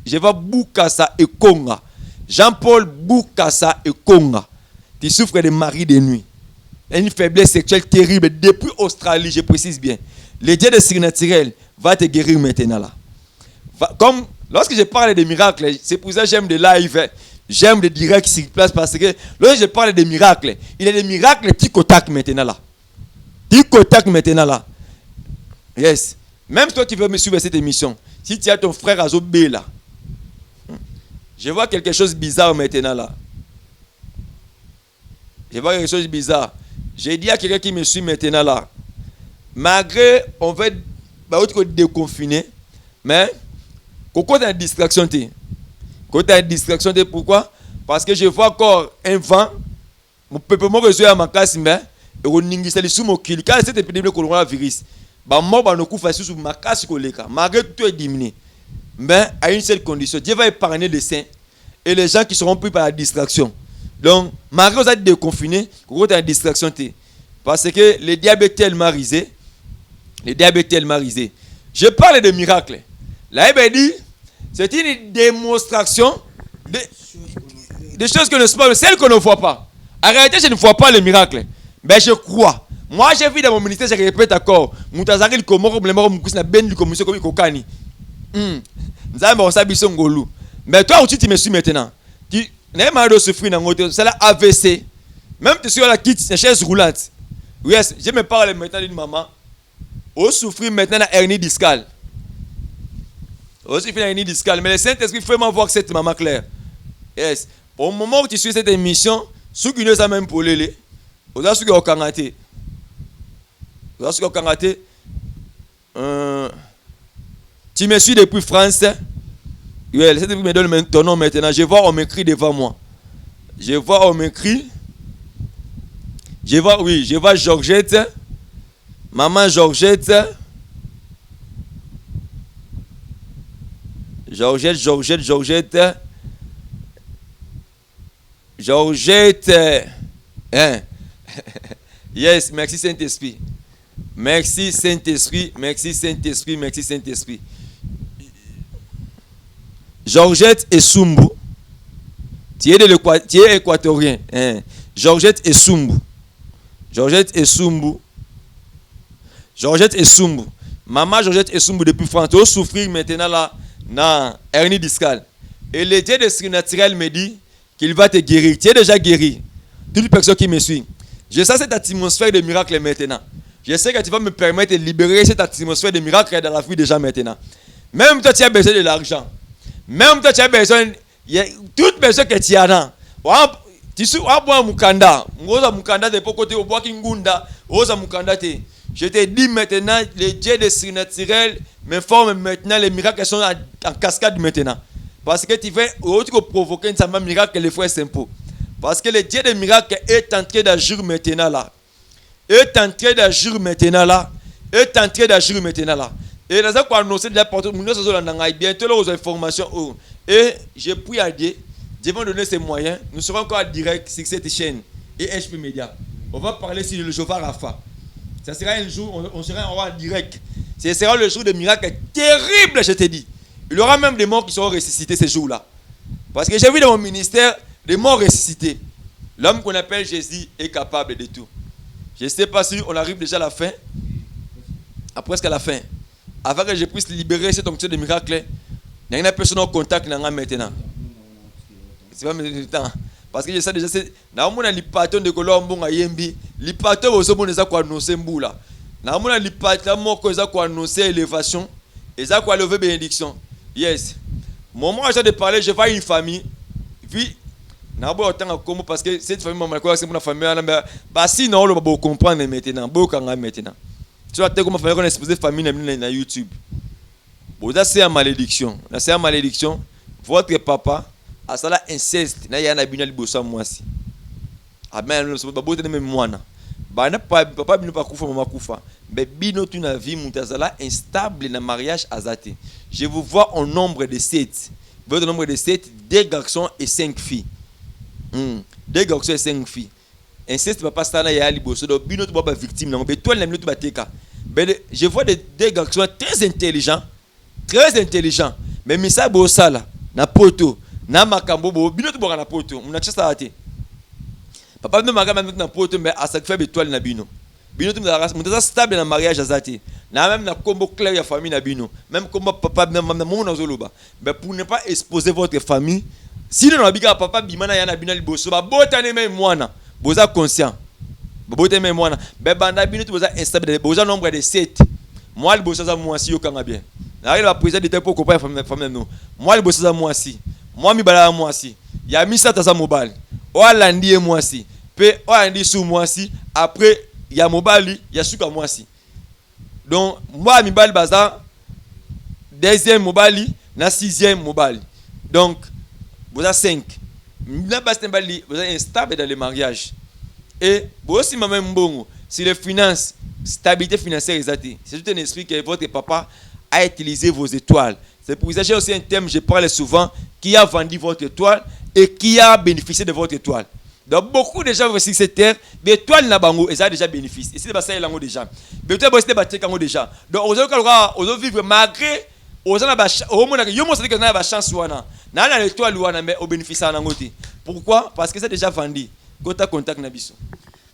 Je vois Boukassa et Konga. Jean-Paul Boukassa et Konga. Tu souffres de mari de nuit. Une faiblesse sexuelle terrible depuis Australie, je précise bien. Le Dieu de surnaturel va te guérir maintenant là. Comme lorsque je parle de miracles, c'est pour ça que j'aime des lives, j'aime des directs sur place parce que lorsque je parle de miracles, il y a des miracles tic-au-tac maintenant là. Tic-au-tac maintenant là. Yes. Même toi qui veux me suivre cette émission, si tu as ton frère Azobé là, je vois quelque chose de bizarre maintenant là. Je vois quelque chose de bizarre. J'ai dit à quelqu'un qui me suit maintenant là, malgré on va être déconfiné, mais quand tu as une distraction, pourquoi? Parce que je vois encore un vent, mon peuple m'a reçu à ma classe, mais on n'ingisse les sous mon kill. Quand cette épidémie de coronavirus, malgré tout est diminué, mais à une seule condition, Dieu va épargner les saints et les gens qui seront pris par la distraction. Donc, malgré vous êtes déconfiné, vous avez une distraction. Parce que le diable est tellement risé. Je parle de miracles. La Bible dit, c'est une démonstration des choses que ne sont pas, celles qu'on ne voit pas. En réalité, je ne vois pas les miracles. Mais je crois. Moi, j'ai vu dans mon ministère, je répète encore. Moutazari le komoro, le moro moukousna ben du commission comme kokani. Mais toi, où tu me suis maintenant? Tu n'as pas de souffrir dans l'autre. C'est la AVC. Même tu suis à la quitte, une chaise roulante. Yes, je me parle maintenant d'une maman. On souffre maintenant d'une hernie discale. On souffre d'une hernie discale. Mais le Saint-Esprit fait vraiment voir cette maman claire. Yes. Au moment où tu suis cette émission, ceux qui ne savent même pas les. Vous avez ceux qui ont kangaté. Tu me suis depuis France. Oui, le Saint-Esprit me donne ton nom maintenant. Je vois, on m'écrit devant moi. Je vois Georgette. Maman Georgette. Georgette. Hein? Yes, merci Saint-Esprit. Merci Saint-Esprit. Georgette et Sumbu. Tu es équatorien. Hein? Georgette et Sumbu. Maman Georgette et Sumbu depuis France. Tu souffrir maintenant là dans hernie discale. Et le Dieu de surnaturel me dit qu'il va te guérir. Tu es déjà guéri. Toutes les personnes qui me suivent. Je sens cette atmosphère de miracle maintenant. Je sais que tu vas me permettre de libérer cette atmosphère de miracle dans la vie des gens maintenant. Même toi, tu as besoin de l'argent. Même toi, tu as besoin. Toute personne que tu as là. Tu sais, Mukanda. Mukanda, de côté au bois Kingunda. Mukanda. Je te dis maintenant, les dieux de surnaturel me forment maintenant. Les miracles sont en cascade maintenant. Parce que tu veux provoquer un miracle, les frères simples. Parce que le Dieu des miracles est en train d'agir maintenant là. Et dans Et dans ça, qu'on annonce de la porte, bientôt aux informations. Et je prie à Dieu, Dieu va nous donner ses moyens. Nous serons encore en direct sur cette chaîne et HP Media. On va parler sur le Jéhovah Rapha. Ça sera un jour, on sera en direct. Ce sera le jour de miracle terrible, je te dis. Il y aura même des morts qui seront ressuscités ce jour-là. Parce que j'ai vu dans mon ministère des morts ressuscités. L'homme qu'on appelle Jésus est capable de tout. Je ne sais pas si on arrive déjà à la fin. À presque à la fin. Avant que je puisse libérer cette onction de miracle, il y a une personne en contact maintenant. C'est pas maintenant. Parce que je sais déjà, dans mon patron de Colombo à Yembi, Lipato bozomona eza ko annoncer mbula. Na mona lipata moko eza ko annoncer élévation, eza ko lever bénédiction. Yes. Moment où j'ai de parler, je vois une famille. Puis na bo otanga comme parce que cette famille maman quoi c'est mon famille là bah si non on va comprendre maintenant, bokanga maintenant. Tu vois comment famille qu'on exposé famille na YouTube. Bon ça c'est une malédiction. Là c'est une malédiction. Votre papa a ça là inceste na yana bina libosa mwasi. Amen, ba bote même mwana. Bana papa bino pa kufa mama kufa. Mais bino tu na vie mutazala instable na mariage azate. Je vous vois en nombre de 7. Votre nombre de 7, 2 garçons et 5 filles. 2 garçons et 5 filles. Inceste papa stana ya liboso do bino tu ba victime na toi na bino tu bateka. Je vois des 2 garçons très intelligents. Très intelligents. Mais misa bo sala na poto na makambo bo bino tu boka na poto. Muna chasa ate. Papa ne maga même na poto mais à chaque fois étoile na bino. Bino tu mutaza stable na mariage azati. Na même na combo clair ya famille na bino. Même comme papa même mon nazoloba. Mais pour ne pas exposer votre famille, si le nabiga papa bimana ya na bino liboso ba botane même mwana. Boza conscient. Ba botane même mwana. Be banda bino tu boza instable boza nombre de 7. Moi liboso za mwasi yo kanga bien. Na ile ba président de tempo ko pa famille no. Moi liboso za mwasi. Moi mi bala mwasi. Ya misa taza mobile. Oalandi e mwasi pe oalandi sou mwasi après ya mobali ya suka mwasi donc moi mibali baza deuxième mobali na sixième mobali donc vous avez 5 na bas tembali vous êtes instable dans le mariage et vous aussi même mbongo si les finances stabilité financière exacte c'est tout un esprit que votre papa a utilisé vos étoiles. C'est pour ça que j'ai aussi un thème je parle souvent qui a vendu votre étoile et qui a bénéficié de votre étoile. Donc beaucoup de gens sur cette terre, l'étoile n'a bango, ils ont déjà bénéficié. Et c'est pas ça ils l'ont déjà. L'étoile c'est battu quand déjà. Donc aux vivre malgré aux gens au monde que yo mo c'est que na ba chance wana. Na l'étoile wana mais au bénéfice na ngoti. Pourquoi? Parce que c'est déjà vendu. Kota contact na biso.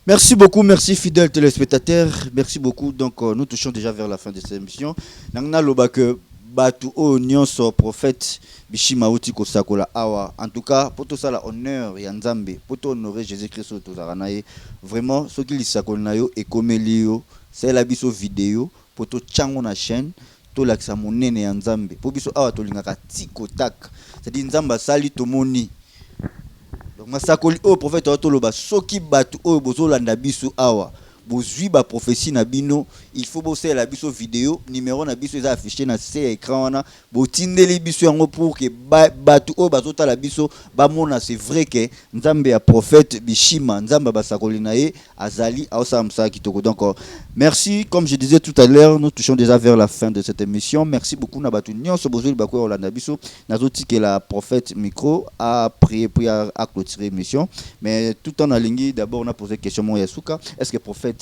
Merci beaucoup, merci fidèles téléspectateurs. Merci beaucoup. Donc nous touchons déjà vers la fin de cette émission. Nangna loba que batu o nyonso prophète bishima uti kosakola awa. En tout cas, pour tout ça la honneur ya Nzambe, pour tout honorer Jésus-Christ to zaranaye. Vraiment ce qui lisakona yo et komelio, c'est la biso vidéo pour tout chango na chaîne, to laksa monene ya Nzambe. Pour biso awa to lingaka tiko tak. C'est-à-dire Nzamba sali to moni. Donc masakoli o prophète to loba soki batu o bozolanda biso awa. Bozui ba prophétie na bino, il faut bosser la biso vidéo, numéro na biso est affiché na ce écran wana, botindeli biso yango pour que batu o bazota la biso ba mona c'est vrai que Nzambe ya prophète bishima Nzamba basakoli na ye azali aosamsa kitoko. Donc merci, comme je disais tout à l'heure, nous touchons déjà vers la fin de cette émission. Merci beaucoup na batu nyonso bozoli ba ko olanda biso nazoti que la prophète micro a prié pour à clôturer l'émission, mais tout en alingi d'abord on a posé question mon Yasuka, est-ce que prophète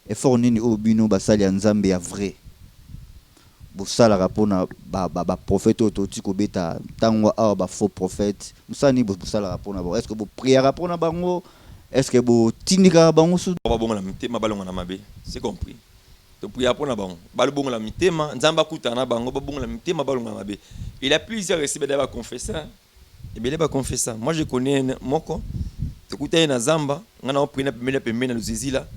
effort nini o bino basali ya Nzambe ya vrai bosala rapona ba prophète ototi ko beta tango a ba faux prophète musani bosala rapona ba est-ce que bo prière rapona bango est-ce que bo tindika bango su ba bongo la mitema balonga na mabe c'est compris to prière rapona bango balo bongo la mitema Nzamba kutana bango ba bongo la mitema balonga na mabe il a plusieurs récits d'aba confesseur et bien ba confesseur moi je connais moko écoutez na Zamba ngana o prier na pembe na luzizila.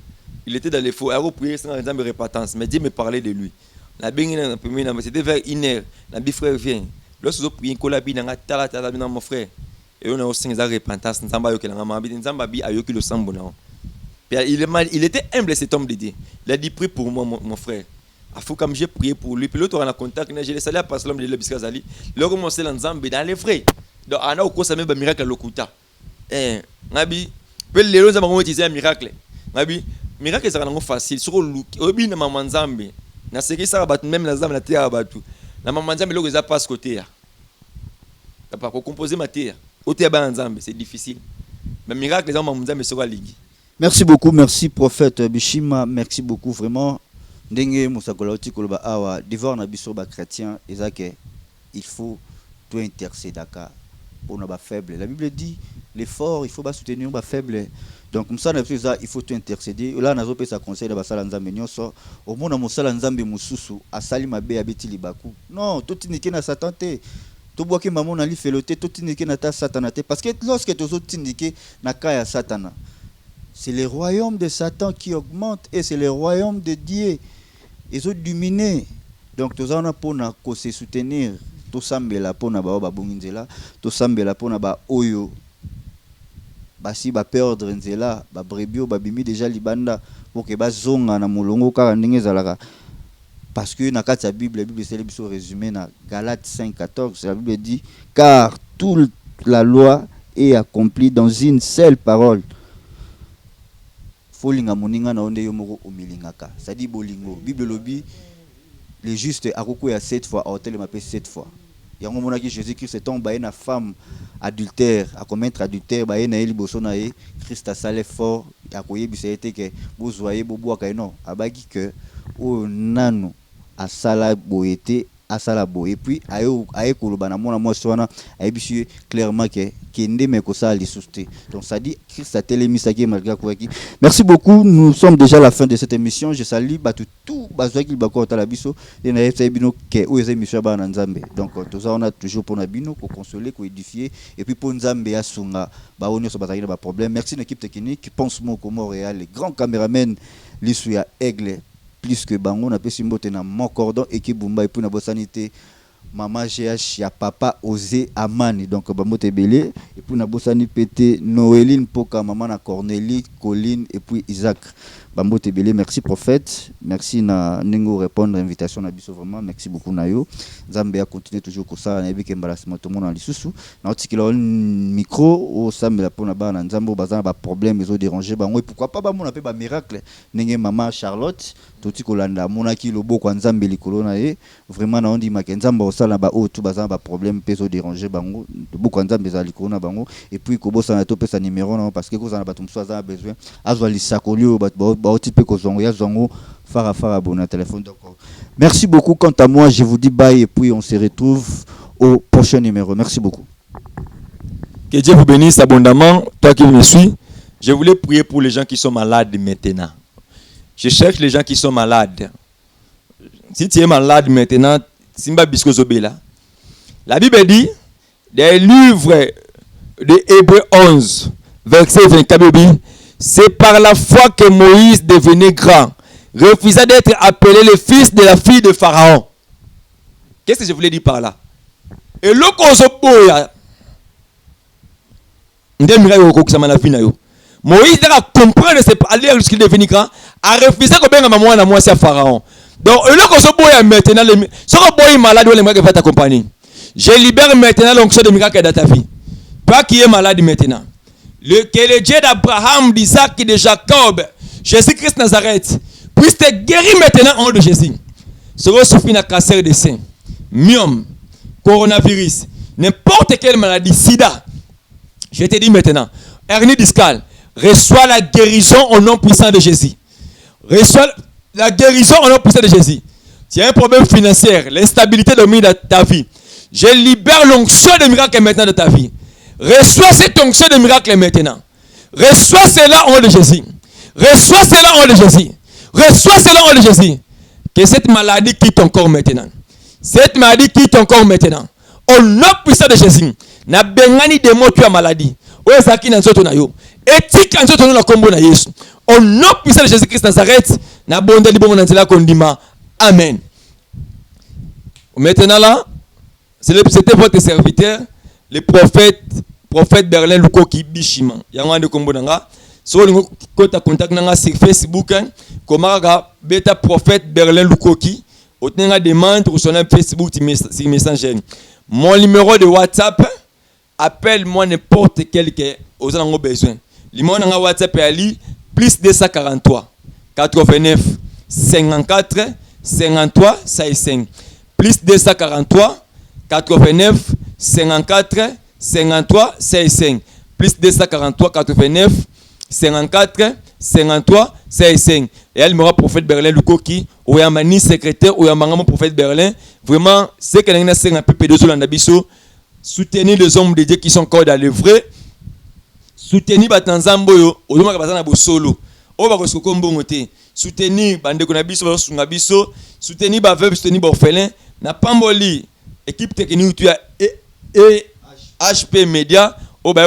Il était dans les faux. Il a prié sans exemple repentance. Mais Dieu me parlait de lui. C'était vers 1h. La frère vient. Lorsque vous priez, mon frère. Et on a aussi une repentance. Il était humble cet homme de Dieu. Il a dit prie pour moi, mon frère. Il faut comme j'ai prié pour lui. Puis l'autre on a contact. J'ai laissé la passer l'homme de l'Ebiscazali. L'autre on s'est lancé dans les frais. Donc on a au cours ça même un miracle à l'okuta. Nabi. Puis les autres ont utilisé un miracle. Nabi. Miracle c'est vraiment facile sur le obi na maman Nzambe na seki ça bat même la Nzambe na terre batu na maman Nzambe loko za passe côté ya pas ko composer matière côté ba Nzambe c'est difficile mais miracle les maman Nzambe sera ligi. Merci beaucoup, merci prophète Bishima, merci beaucoup vraiment ndenge musakola oti koloba awa devant na biso ba chrétien ezake il faut tout intercéder pour na ba faible. La Bible dit l'effort il faut pas soutenir ba faible. Donc ça il faut tout intercéder. Là on a repé sa conseil de basala Nzambe nyonso. Au monde na mosala Nzambe mususu asali mabe abeti libaku. Non, tout tinike na Satan te. To boki maman na li felote tout tinike na ta Satan te parce que lorsque tu zo tinike na kaya Satana. c'est le royaume de Satan qui augmente et c'est le royaume de Dieu. Ils ont dominé. Donc, tous on a pour se soutenir, tout sambela pour na ba bunginzela, tout sambela pour na ba oyo. Basi ba perdre nzela, ba brebio ba bimi déjà libanda pour que ba zonga na mulongo ka ndenge zalaka. Parce que dans la Bible, c'est le résumé dans Galates 5:14, la Bible dit car toute la loi est accomplie dans une seule parole. Folinga moninga na onde yomoko omilingaka. Ça dit bolingo. Bible lobi les justes akoko ya 7 fois, hôtel m'appelle 7 fois. Yango mona ki Jésus-Christ est tombé na femme adultère, à commettre adultère, ba na eli boso na ye, Christ a salé fort, akoye bisete ke bozoyer bobo akaino, abaki que o nano asala boyete asala boye puis aye koloba na mona moi swana ayebisu clairement que kende me ko sala lisuste. Donc ça dit Christ a télémisaki malgré quoi qui. Merci beaucoup, nous sommes déjà à la fin de cette émission. Je salue tout bazaki bako ta la biso et na yesa bino ke o eza émission ba na Nzambe. Donc tout ça on a toujours pour na bino ko consoler, ko édifier et puis pour Nzambe ya sunga ba onyo so bazaki ba problème. Merci l'équipe technique, pense Moko Montréal, les grands caméramans lisu ya Aigle plus que bango na pesi mbote na mon cordon équipe Bumba et pour na bosanité maman GH ya papa Osé Amani donc bamote belé et puis na bosani pété Noéline Poka maman na Cornélie Colline et puis Isaac bamote belé. Merci prophète, merci na ningo répondre invitation na biso vraiment, merci beaucoup na yo. Nzambe a continuer toujours comme ça na biki embarrassement tout le monde na lisusu na otikila micro o sambela pona ba na nzambo bazana ba problème ils ont dérangé bango et pourquoi pas ba mona pe ba miracle ninge maman Charlotte toti kolanda monaki lobo kwa nzambe likolo na ye vraiment na ondi makenzamba osala ba o tout bazana ba problème pe zo déranger bango beaucoup nzambe za likolo na bango et puis kobosa na to pe sa numéro non parce que kozana ba tumso za besoin azwa lisakolio ba otipe kozongo ya zongo fara bon téléphone. Donc merci beaucoup. Quant à moi, je vous dis bye et puis on se retrouve au prochain numéro. Merci beaucoup. Que Dieu vous bénisse abondamment. Toi qui me suis, je voulais prier pour les gens qui sont malades maintenant. Je cherche les gens qui sont malades. Si tu es malade maintenant, Simba Bisco Zobela. La Bible dit, des livres de Hébreux 11, verset 24, c'est par la foi que Moïse devenait grand, refusa d'être appelé le fils de la fille de Pharaon. Qu'est-ce que je voulais dire par là? Et le Kozoboya, Moïse a compris de se parler jusqu'il devenait grand, a refusé que bien maman na moi c'est Pharaon. Donc le Kozoboya maintenant, ce que boy malade, il aimerait t'accompagner. Je libère maintenant l'onction de miracle dans ta vie. Toi qui es malade maintenant. Que le Dieu d'Abraham, d'Isaac et de Jacob, Jésus-Christ Nazareth, puisse te guérir maintenant en nom de Jésus. Ce que souffre d'un cancer de sein, myome, coronavirus, n'importe quelle maladie, sida, je te dis maintenant, hernie discale, reçois la guérison au nom puissant de Jésus. Reçois la guérison au nom puissant de Jésus. Tu as un problème financier, l'instabilité domine ta vie. Je libère l'onction de miracle maintenant de ta vie. Reçois cette onction de miracle maintenant. Reçois cela en nom de Jésus. Reçois cela en nom de Jésus. Reçois cela en nom de Jésus. Que cette maladie quitte ton corps maintenant. Cette maladie quitte ton corps maintenant. Au nom puissant de Jésus. Na bengani de mots tu as maladie. Oezaki na nzoto na yo. Etika nzoto na kombo na Yesu. Au nom puissant de Jésus-Christ Nazareth. Na bonde libo na nzela kondima. Amen. Maintenant là, c'était votre serviteur, le prophète Berlin Lukoki Bishima. Yangwa de kombo nanga. So vous avez contact sur Facebook, comment beta prophète Berlin Lukoki, vous avez des demande sur Facebook sur Messenger. Mon numéro de WhatsApp, appelle-moi n'importe quel que vous avez besoin. Le numéro de WhatsApp est ali plus 243 89 54 53 55 plus 243 89 54 53 55 plus 243 89 54 53 55 et elle me prophète Berlin Lukoki ou ya mani secrétaire ou ya mangamo prophète Berlin vraiment c'est que l'on a un peu de zolandabiso soutenir les hommes de Dieu qui sont encore dans le vrai soutenir batanzambo yo ozoma ka bazana bo solo o ba ko sokombo ngote soutenir bande ko na biso ba sunga biso soutenir ba veuve soutenir ba orphelin na pamboli équipe technique tu as et HP Media Oh, bah,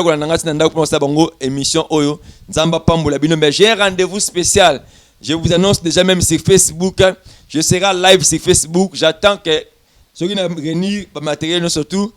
émission Oyo, Nzamba Pamboula Bino. Mais j'ai un rendez-vous spécial. Je vous annonce déjà même sur Facebook. Je serai live sur Facebook. J'attends que ceux qui n'ont réuni le matériel, surtout,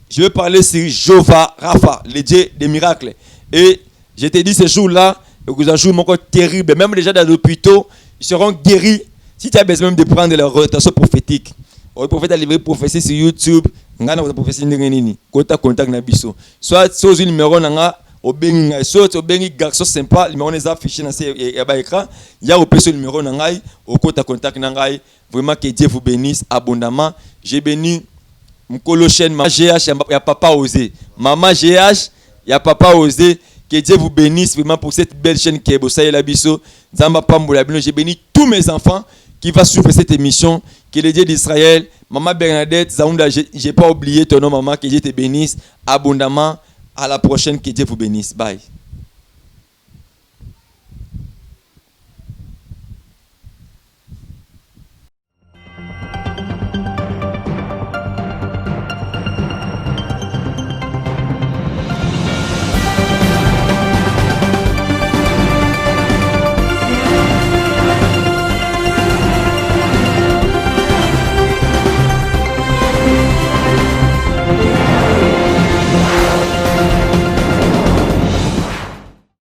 je vais parler sur Jova Rafa, le Dieu des miracles. Et je te dis ce jour-là, vous un jour encore terrible. Même déjà dans l'hôpital, ils seront guéris. Si tu as besoin même de prendre leur rotation prophétique. Le prophète a livré prophétie sur YouTube. Ngana ko prophétie ndengeni. Kota contact na biso. Soit sur le numéro nanga obengi ngai, soit obengi garçon sympa, numéro les affiché dans ya ba écran. Ya au peso numéro nangai, au kota contact nangai. Vraiment que Dieu vous bénisse abondamment. J'ai béni Mkolo chaîne Maman GH, ya papa osé. Maman GH, ya papa osé. Que Dieu vous bénisse vraiment pour cette belle chaîne qui est Bosaye Labiso. Zamba Pamboula Bino. J'ai béni tous mes enfants qui vont suivre cette émission. Que le Dieu d'Israël, Maman Bernadette, Zaounda, j'ai pas oublié ton nom, maman. Que Dieu te bénisse abondamment. À la prochaine, que Dieu vous bénisse. Bye.